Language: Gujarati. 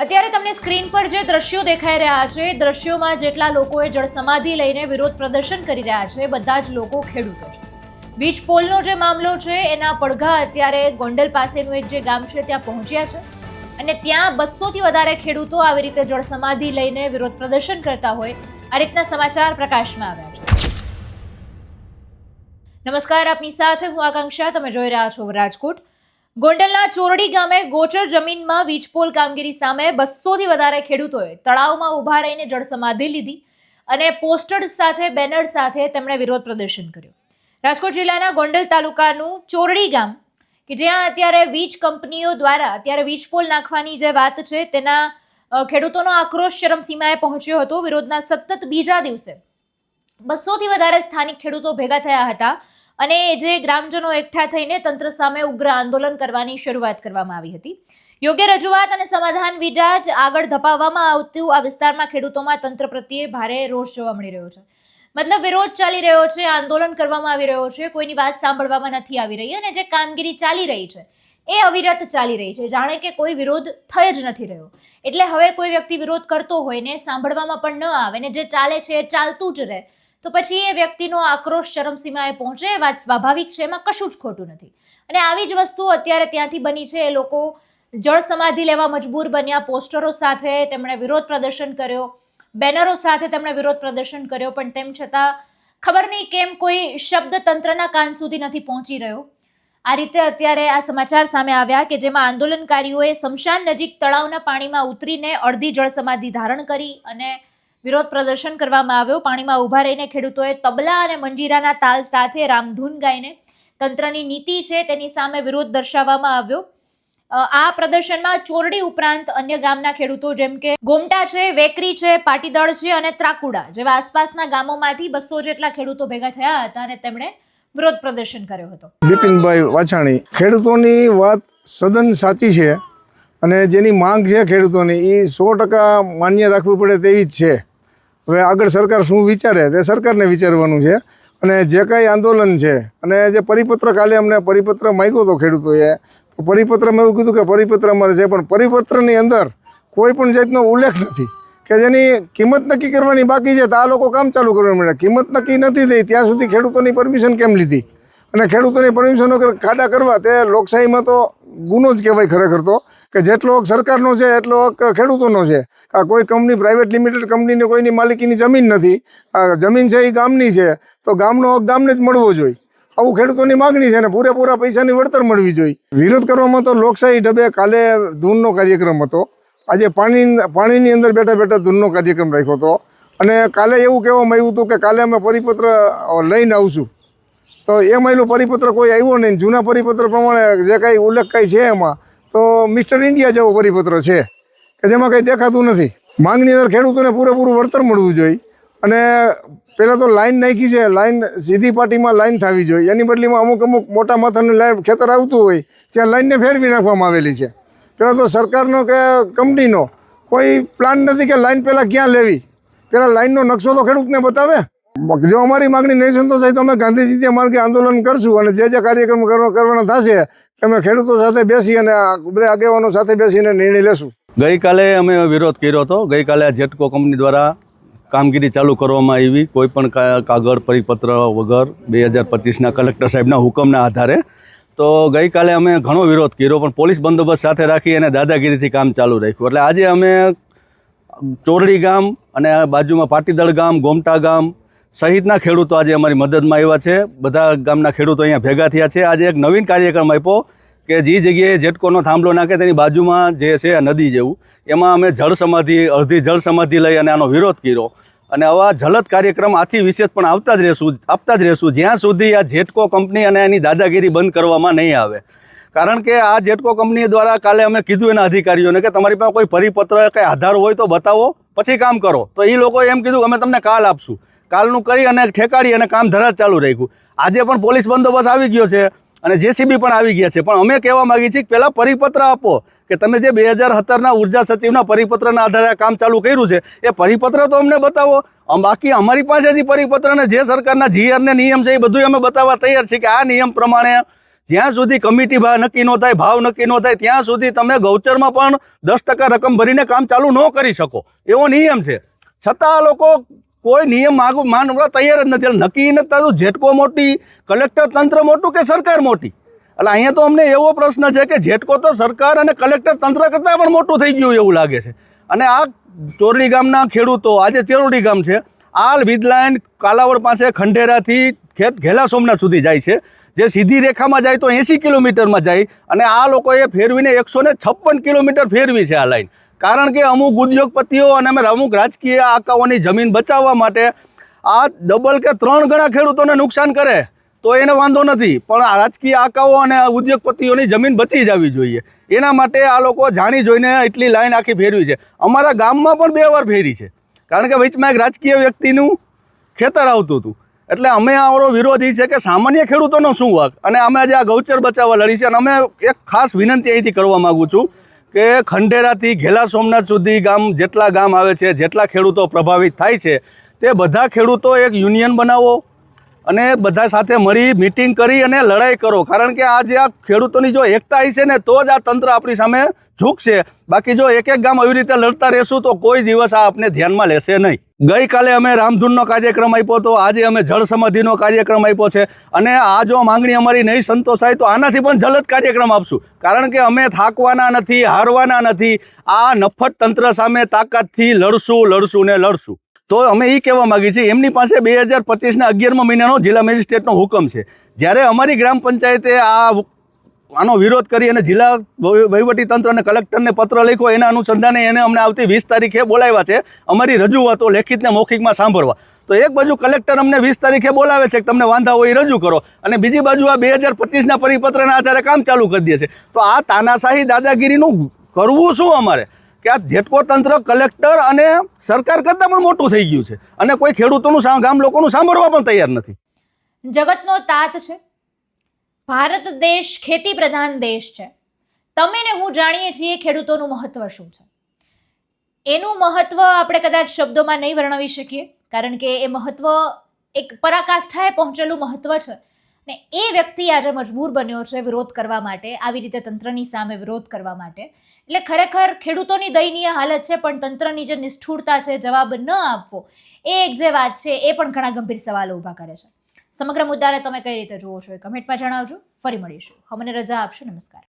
અત્યારે તમને સ્ક્રીન પર જે દ્રશ્યો દેખાઈ રહ્યા છે, દ્રશ્યોમાં જેટલા લોકોએ જળ સમાધિ લઈને વિરોધ પ્રદર્શન કરી રહ્યા છે, બધા જ લોકો ખેડૂતો છે. વીજ પોલનો જે મામલો છે એના પડઘા અત્યારે ગોંડલ પાસેનું એક જે ગામ છે ત્યાં પહોંચ્યા છે અને ત્યાં 200થી વધારે ખેડૂતો આવી રીતે જળ સમાધિ લઈને વિરોધ પ્રદર્શન કરતા હોય આ રીતના સમાચાર પ્રકાશમાં આવ્યા છે. નમસ્કાર, આપની સાથે હું આકાંક્ષા. તમે જોઈ રહ્યા છો રાજકોટ. ગોંડલના ચોરડી ગામે ગોચર જમીનમાં વીજપોલ કામગીરી સામે 200થી વધારે ખેડૂતોએ તળાવમાં ઊભા રહીને જળ સમાધિ લીધી અને પોસ્ટર્સ સાથે બેનર સાથે તેમણે વિરોધ પ્રદર્શન કર્યું. રાજકોટ જિલ્લાના ગોંડલ તાલુકાનું ચોરડી ગામ કે જ્યાં અત્યારે વીજ કંપનીઓ દ્વારા અત્યારે વીજપોલ નાખવાની જે વાત છે તેના ખેડૂતોનો આક્રોશ ચરમસીમાએ પહોંચ્યો હતો. વિરોધના સતત બીજા દિવસે 200થી વધારે સ્થાનિક ખેડૂતો ભેગા થયા હતા અને જે ગ્રામજનો એકઠા થઈને તંત્ર સામે ઉગ્ર આંદોલન કરવાની શરૂઆત કરવામાં આવી હતી. યોગ્ય રજૂઆત અને સમાધાન વિના જ આગળ ધપાવવામાં આવતું આ વિસ્તારમાં ખેડૂતોમાં તંત્ર પ્રત્યે ભારે રોષ જોવા મળી રહ્યો છે. મતલબ વિરોધ ચાલી રહ્યો છે, આંદોલન કરવામાં આવી રહ્યો છે, કોઈની વાત સાંભળવામાં નથી આવી રહી અને જે કામગીરી ચાલી રહી છે એ અવિરત ચાલી રહી છે, જાણે કે કોઈ વિરોધ થઈ જ નથી રહ્યો. એટલે હવે કોઈ વ્યક્તિ વિરોધ કરતો હોય ને સાંભળવામાં પણ ન આવે ને જે ચાલે છે એ ચાલતું જ રહે તો પછી એ વ્યક્તિનો આક્રોશ ચરમસીમાએ પહોંચે એ વાત સ્વાભાવિક છે, એમાં કશું જ ખોટું નથી. અને આવી જ વસ્તુ અત્યારે ત્યાંથી બની છે. એ લોકો જળ સમાધિ લેવા મજબૂર બન્યા. પોસ્ટરો સાથે તેમણે વિરોધ પ્રદર્શન કર્યો, બેનરો સાથે તેમણે વિરોધ પ્રદર્શન કર્યો, પણ તેમ છતાં ખબર નહીં કેમ કોઈ શબ્દ તંત્રના કાન સુધી નથી પહોંચી રહ્યો. આ રીતે અત્યારે આ સમાચાર સામે આવ્યા કે જેમાં આંદોલનકારીઓએ સ્મશાન નજીક તળાવના પાણીમાં ઉતરીને અડધી જળ સમાધિ ધારણ કરી અને વિરોધ પ્રદર્શન કરવામાં આવ્યો. પાણીમાં ઊભા રહીને ખેડૂતોએ તબલા અને મંજીરાના તાલ સાથે રામધૂન ગાઈને તંત્રની નીતિ છે તેની સામે વિરોધ દર્શાવવામાં આવ્યો. આ પ્રદર્શનમાં ચોરડી ઉપરાંત અન્ય ગામના ખેડૂતો જેમ કે ગોમટા છે, વેકરી છે, પાટીદળ છે અને ત્રાકુડા જેવા આસપાસના ગામોમાંથી 200 જેટલા ખેડૂતો ભેગા થયા હતા અને તેમણે વિરોધ પ્રદર્શન કર્યો હતો. બિપિનભાઈ વાછાણી, ખેડૂતોની વાત સદન સાચી છે અને જેની માંગ છે ખેડૂતોની એ 100% માન્ય રાખવી પડે તેવી જ છે. હવે આગળ સરકાર શું વિચારે તે સરકારને વિચારવાનું છે. અને જે કાંઈ આંદોલન છે અને જે પરિપત્ર કાલે અમને પરિપત્ર માંગ્યો હતો ખેડૂતોએ, તો પરિપત્રમાં એવું કીધું કે પરિપત્ર અમારે છે, પણ પરિપત્રની અંદર કોઈ પણ જાતનો ઉલ્લેખ નથી કે જેની કિંમત નક્કી કરવાની બાકી છે. તો આ લોકો કામ ચાલુ કરવા માંડ્યા. કિંમત નક્કી નથી થઈ ત્યાં સુધી ખેડૂતોની પરમિશન કેમ લીધી? અને ખેડૂતોની પરમિશન વગર ખાડા કરવા તે લોકશાહીમાં તો ગુનો જ કહેવાય ખરેખર તો, કે જેટલો હક સરકારનો છે એટલો હક ખેડૂતોનો છે. આ કોઈ કંપની પ્રાઇવેટ લિમિટેડ કંપનીને કોઈની માલિકીની જમીન નથી. આ જમીન છે એ ગામની છે, તો ગામનો હક ગામને જ મળવો જોઈએ. આવું ખેડૂતોની માગણી છે અને પૂરેપૂરા પૈસાની વળતર મળવી જોઈએ. વિરોધ કરવામાં તો લોકશાહી ઢબે કાલે ધૂનનો કાર્યક્રમ હતો. આજે પાણીની અંદર બેઠા બેઠા ધૂનનો કાર્યક્રમ રાખ્યો હતો અને કાલે એવું કહેવામાં આવ્યું હતું કે કાલે અમે પરિપત્ર લઈને આવશું. તો એ માયલું પરિપત્ર કોઈ આવ્યો નહીં. જૂના પરિપત્ર પ્રમાણે જે કાંઈ ઉલ્લેખ કાંઈ છે એમાં તો મિસ્ટર ઇન્ડિયા જેવો પરિપત્ર છે કે જેમાં કંઈ દેખાતું નથી. માંગની અંદર ખેડૂતોને પૂરેપૂરું વળતર મળવું જોઈએ. અને પહેલાં તો લાઈન નાખી છે, લાઈન સીધી પાટીમાં લાઈન થવી જોઈએ. એની બદલીમાં અમુક મોટા માથાનું લાઈન ખેતર આવતું હોય ત્યાં લાઈનને ફેરવી નાખવામાં આવેલી છે. પહેલાં તો સરકારનો કે કંપનીનો કોઈ પ્લાન નથી કે લાઈન પહેલાં ક્યાં લેવી. પહેલાં લાઈનનો નકશો તો ખેડૂતને બતાવે. જો અમારી માગણી નહીં સંતોષ થાય તો અમે ગાંધીજી માર્ગે આંદોલન કરશું અને જે કાર્યક્રમ કરવાના થશે અમે ખેડૂતો સાથે બેસી અને બધા આગેવાનો સાથે બેસીને નિર્ણય લેશું. ગઈકાલે અમે વિરોધ કર્યો હતો. ગઈકાલે આ જેટકો કંપની દ્વારા કામગીરી ચાલુ કરવામાં આવી, કોઈ પણ કાગળ પરિપત્ર વગર 2025ના કલેક્ટર સાહેબના હુકમના આધારે. તો ગઈકાલે અમે ઘણો વિરોધ કર્યો, પણ પોલીસ બંદોબસ્ત સાથે રાખી અને દાદાગીરીથી કામ ચાલુ રાખ્યું. એટલે આજે અમે ચોરડી ગામ અને બાજુમાં પાટીદળ ગામ, ગોમટા ગામ સહિતના ખેડૂતો આજે અમારી મદદમાં આવ્યા છે. બધા ગામના ખેડૂતો અહીંયા ભેગા થયા છે. આજે એક નવીન કાર્યક્રમ આપ્યો કે જે જગ્યાએ જેટકોનો થાંભલો નાખે તેની બાજુમાં જે છે નદી જેવું, એમાં અમે જળ સમાધિ, અડધી જળ સમાધિ લઈ અને આનો વિરોધ કર્યો. અને આવા જલદ કાર્યક્રમ આથી વિશેષ પણ આપતા જ રહેશું જ્યાં સુધી આ જેટકો કંપની અને એની દાદાગીરી બંધ કરવામાં નહીં આવે. કારણ કે આ જેટકો કંપની દ્વારા કાલે અમે કીધું એના અધિકારીઓને કે તમારી પાસે કોઈ પરિપત્ર કંઈ આધાર હોય તો બતાવો, પછી કામ કરો. તો એ લોકોએ એમ કીધું અમે તમને કાલ આપશું. કાલનું કરી અને ઠેકાડી અને કામ ધરાજ ચાલુ રાખ્યું. આજે પણ પોલીસ બંદોબસ્ત આવી ગયો છે અને જેસીબી પણ આવી ગયા છે. પણ અમે કહેવા માગીએ છીએ કે પહેલાં પરિપત્ર આપો કે તમે જે 2017ના ઉર્જા સચિવના પરિપત્રના આધારે કામ ચાલુ કર્યું છે એ પરિપત્ર તો અમને બતાવો. બાકી અમારી પાસે જે પરિપત્ર અને જે સરકારના જીઆર ને નિયમ છે એ બધું અમે બતાવવા તૈયાર છીએ કે આ નિયમ પ્રમાણે જ્યાં સુધી કમિટી નક્કી ન થાય, ભાવ નક્કી ન થાય, ત્યાં સુધી તમે ગૌચરમાં પણ 10% રકમ ભરીને કામ ચાલુ ન કરી શકો, એવો નિયમ છે. છતાં આ લોકો કોઈ નિયમ માનવા તૈયાર જ નથી. એટલે નક્કી નથી થતું જેટકો મોટી, કલેક્ટર તંત્ર મોટું કે સરકાર મોટી. એટલે અહીંયા તો અમને એવો પ્રશ્ન છે કે જેટકો તો સરકાર અને કલેક્ટર તંત્ર કરતાં પણ મોટું થઈ ગયું એવું લાગે છે. અને આ ચોરડી ગામના ખેડૂતો, આજે ચેરોડી ગામ છે, આ વીજ લાઈન કાલાવડ પાસે ખંડેરાથી ઘેલા સોમનાથ સુધી જાય છે, જે સીધી રેખામાં જાય તો 80 કિલોમીટરમાં જાય, અને આ લોકોએ ફેરવીને 156 કિલોમીટર ફેરવી છે આ લાઈન. કારણ કે અમુક ઉદ્યોગપતિઓ અને અમુક રાજકીય આકાઓની જમીન બચાવવા માટે આ ડબલ કે 3 ગણા ખેડૂતોને નુકસાન કરે તો એને વાંધો નથી, પણ આ રાજકીય આકાઓ અને ઉદ્યોગપતિઓની જમીન બચી જવી જોઈએ. એના માટે આ લોકો જાણી જોઈને એટલી લાઈન આખી ફેરવી છે. અમારા ગામમાં પણ 2 વાર ફેરી છે, કારણ કે વચમાં એક રાજકીય વ્યક્તિનું ખેતર આવતું હતું. એટલે અમે આવો વિરોધી છે કે સામાન્ય ખેડૂતોનો શું વાંક, અને અમે આજે આ ગૌચર બચાવવા લડી છે. અને અમે એક ખાસ વિનંતી અહીંથી કરવા માગું છું કે ખંડેરાથી ઘેલા સોમનાથ સુધી જેટલા ગામ આવે છે, જેટલા ખેડૂતો પ્રભાવિત થાય છે, તે બધા ખેડૂતો એક યુનિયન બનાવો અને બધા સાથે મળી મિટિંગ કરી અને લડાઈ કરો. કારણ કે આ જે આ ખેડૂતોની જો એકતા હશે ને તો જ આ તંત્ર આપણી સામે ઝૂકશે. બાકી જો એક ગામ આવી રીતે લડતા રહેશું તો કોઈ દિવસ આ આપણે ધ્યાનમાં લેશે નહીં. ગઈકાલે અમે રામધૂનનો કાર્યક્રમ આપ્યો હતો, આજે અમે જળ સમાધિનો કાર્યક્રમ આપ્યો છે, અને આ જો માંગણી અમારી નહીં સંતોષાય તો આનાથી પણ જલદ કાર્યક્રમ આપશું. કારણ કે અમે થાકવાના નથી, હારવાના નથી. આ નફટ તંત્ર સામે તાકાતથી લડશું ને લડશું. તો અમે એ કહેવા માગીએ છીએ, એમની પાસે 2025ના 11મા મહિનાનો જિલ્લા મેજિસ્ટ્રેટનો હુકમ છે. જ્યારે અમારી ગ્રામ પંચાયતે આનો વિરોધ કરી અને જિલ્લા વહીવટીતંત્ર અને કલેક્ટરને પત્ર લખ્યો, એના અનુસંધાને એને અમને આવતી 20 તારીખે બોલાવ્યા છે અમારી રજૂઆતો લેખિતને મૌખિકમાં સાંભળવા. તો એક બાજુ કલેક્ટર અમને 20 તારીખે બોલાવે છે કે તમને વાંધા હોય એ રજૂ કરો, અને બીજી બાજુ આ 2025ના પરિપત્રના આધારે કામ ચાલુ કરી દે છે. તો આ તાનાશાહી દાદાગીરીનું કરવું શું અમારે, કે આ જેટકો તંત્ર કલેક્ટર અને સરકાર કરતાં પણ મોટું થઈ ગયું છે, અને કોઈ ખેડૂતોનું ગામ લોકોનું સાંભળવા પણ તૈયાર નથી. જગતનો તાત છે, ભારત દેશ ખેતી પ્રધાન દેશ છે. તમે ને હું જાણીએ છીએ ખેડૂતોનું મહત્વ શું છે. એનું મહત્વ આપણે કદાચ શબ્દોમાં નહીં વર્ણવી શકીએ, કારણ કે એ મહત્વ એક પરાકાષ્ઠાએ પહોંચેલું મહત્વ છે. ને એ વ્યક્તિ આજે મજબૂર બન્યો છે વિરોધ કરવા માટે, આવી રીતે તંત્રની સામે વિરોધ કરવા માટે. એટલે ખરેખર ખેડૂતોની દયનીય હાલત છે, પણ તંત્રની જે નિષ્ઠુરતા છે, જવાબ ન આપવો, એ એક જે વાત છે એ પણ ઘણા ગંભીર સવાલો ઊભા કરે છે. સમગ્ર મુદ્દાને તમે કઈ રીતે જુઓ છો એ કમેન્ટમાં જણાવજો. ફરી મળીશું. અમને રજા આપશો. નમસ્કાર.